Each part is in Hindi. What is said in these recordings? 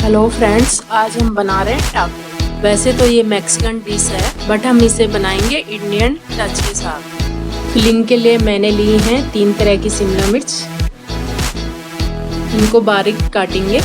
हेलो फ्रेंड्स, आज हम बना रहे हैं टाको। वैसे तो ये मैक्सिकन डिश है, बट हम इसे बनाएंगे इंडियन टच के साथ। फिलिंग के लिए मैंने ली हैं 3 तरह की शिमला मिर्च। इनको बारीक काटेंगे।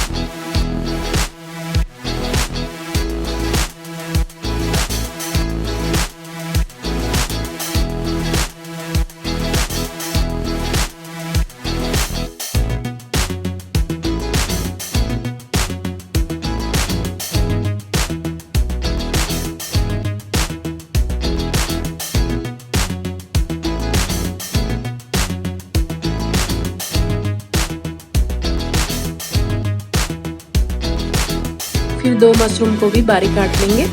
फिर 2 मशरूम को भी बारीक काट लेंगे।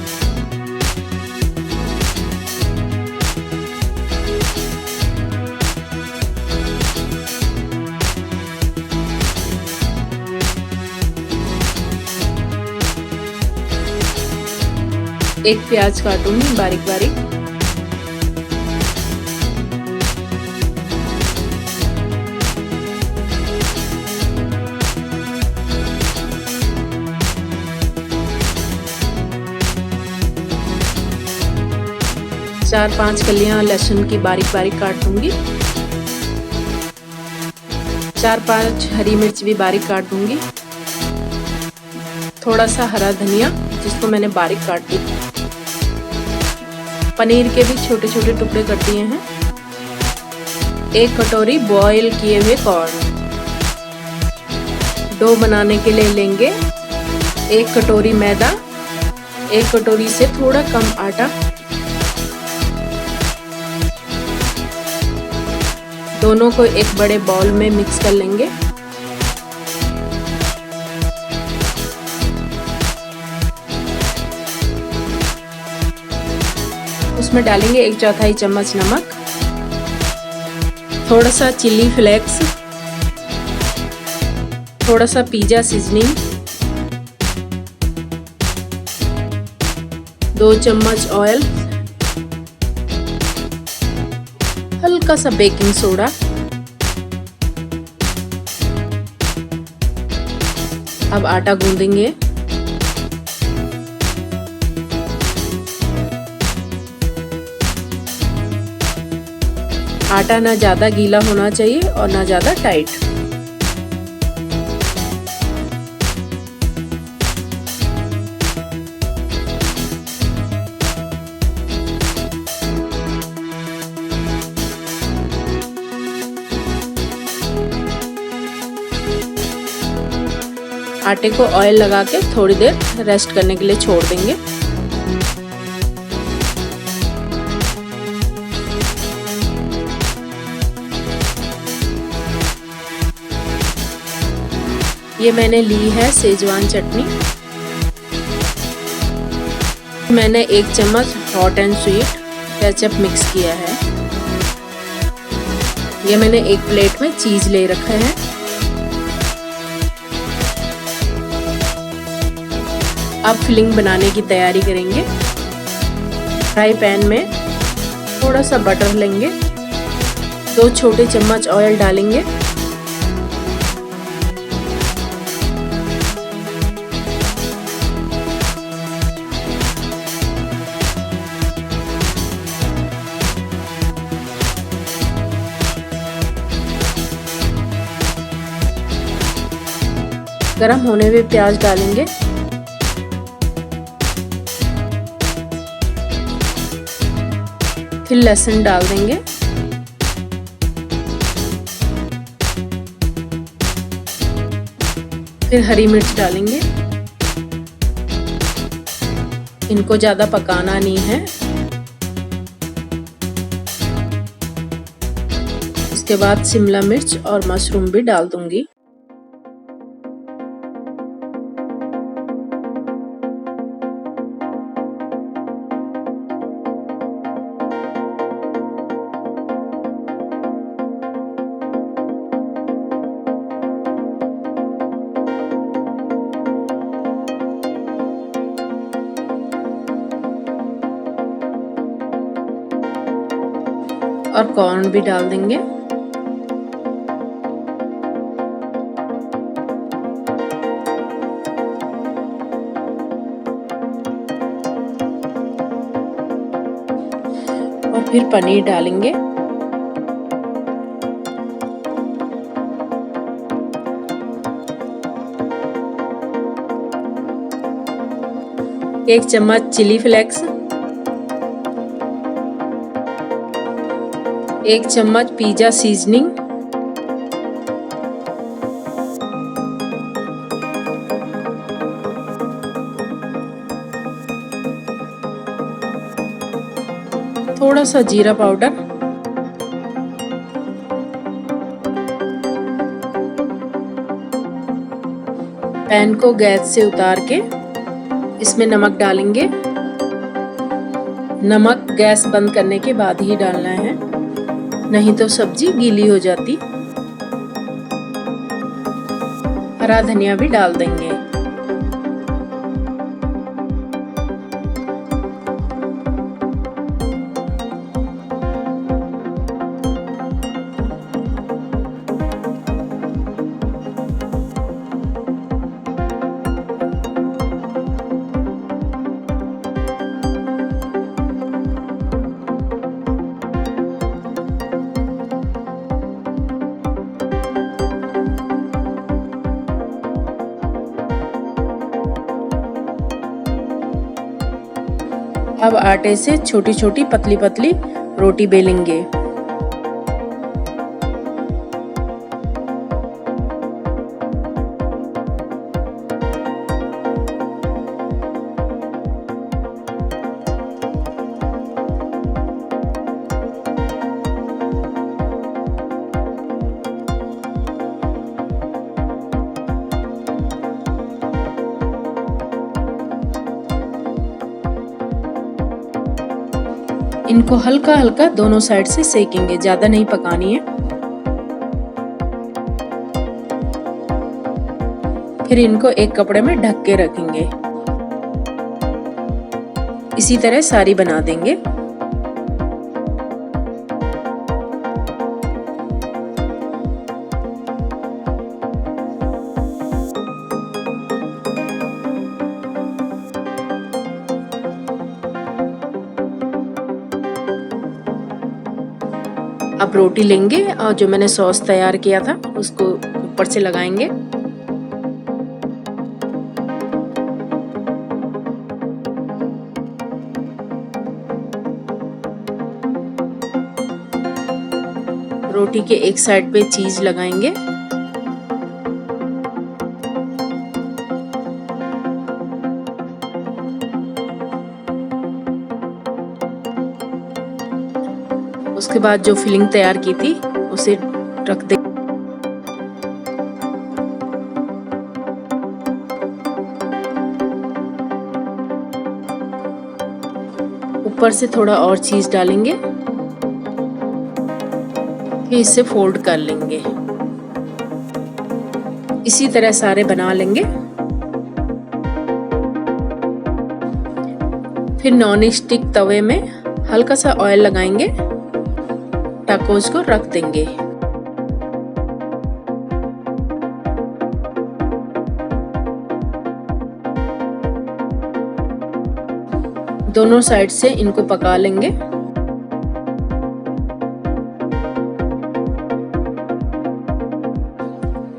एक प्याज काटूंगी बारीक बारीक। चार 5 कलियां लहसुन की बारीक बारीक काट दूंगी। 4-5 हरी मिर्च भी बारीक काट दूंगी। थोड़ा सा हरा धनिया जिसको मैंने बारीक काट दिया। पनीर के भी छोटे छोटे टुकड़े कर दिए हैं। 1 कटोरी बॉईल किए हुए कॉर्न। डो बनाने के लिए लेंगे 1 कटोरी मैदा, 1 कटोरी से थोड़ा कम आटा। दोनों को एक बड़े बाउल में मिक्स कर लेंगे। उसमें डालेंगे 1/4 चम्मच नमक, थोड़ा सा चिली फ्लेक्स, थोड़ा सा पिज़्ज़ा सीजनिंग, 2 चम्मच ऑयल, हल्का सा बेकिंग सोडा। अब आटा गूंदेंगे। आटा ना ज़्यादा गीला होना चाहिए और ना ज़्यादा टाइट। आटे को ऑयल लगा के थोड़ी देर रेस्ट करने के लिए छोड़ देंगे। ये मैंने ली है सेजवान चटनी। मैंने 1 चम्मच hot and sweet ketchup mix किया है। ये मैंने एक प्लेट में चीज ले रखा है। अब फिलिंग बनाने की तैयारी करेंगे। फ्राई पैन में थोड़ा सा बटर लेंगे, 2 छोटे चम्मच ऑयल डालेंगे। गरम होने में प्याज डालेंगे। फिर लहसुन डाल देंगे। फिर हरी मिर्च डालेंगे। इनको ज़्यादा पकाना नहीं है। इसके बाद शिमला मिर्च और मशरूम भी डाल दूंगी। और कॉर्न भी डाल देंगे। फिर पनीर डालेंगे। एक चम्मच चिली फ्लेक्स, एक चम्मच पिज्जा सीजनिंग, थोड़ा सा जीरा पाउडर, पैन को गैस से उतार के इसमें नमक डालेंगे। नमक गैस बंद करने के बाद ही डालना है, नहीं तो सब्जी गीली हो जाती। हरा धनिया भी डाल देंगे। अब आटे से छोटी छोटी पतली पतली रोटी बेलेंगे। इनको हल्का हल्का दोनों साइड से सेकेंगे, ज्यादा नहीं पकानी है। फिर इनको एक कपड़े में ढक के रखेंगे। इसी तरह सारी बना देंगे। अब रोटी लेंगे और जो मैंने सॉस तैयार किया था उसको ऊपर से लगाएंगे। रोटी के एक साइड पे चीज लगाएंगे। उसके बाद जो फिलिंग तैयार की थी उसे रख दे। ऊपर से थोड़ा और चीज डालेंगे, फिर इसे फोल्ड कर लेंगे। इसी तरह सारे बना लेंगे। फिर नॉन स्टिक तवे में हल्का सा ऑयल लगाएंगे, टाकोस को रख देंगे। दोनों साइड से इनको पका लेंगे।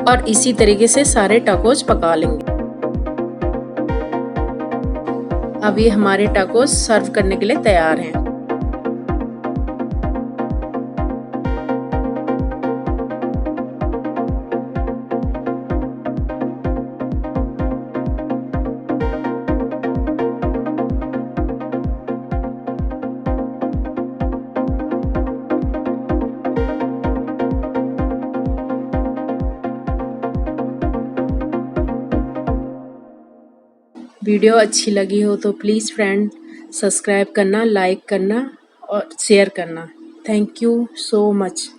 और इसी तरीके से सारे टाकोस पका लेंगे। अब ये हमारे टाकोस सर्व करने के लिए तैयार हैं। वीडियो अच्छी लगी हो तो प्लीज़ फ्रेंड सब्सक्राइब करना, लाइक करना और शेयर करना। Thank you so much.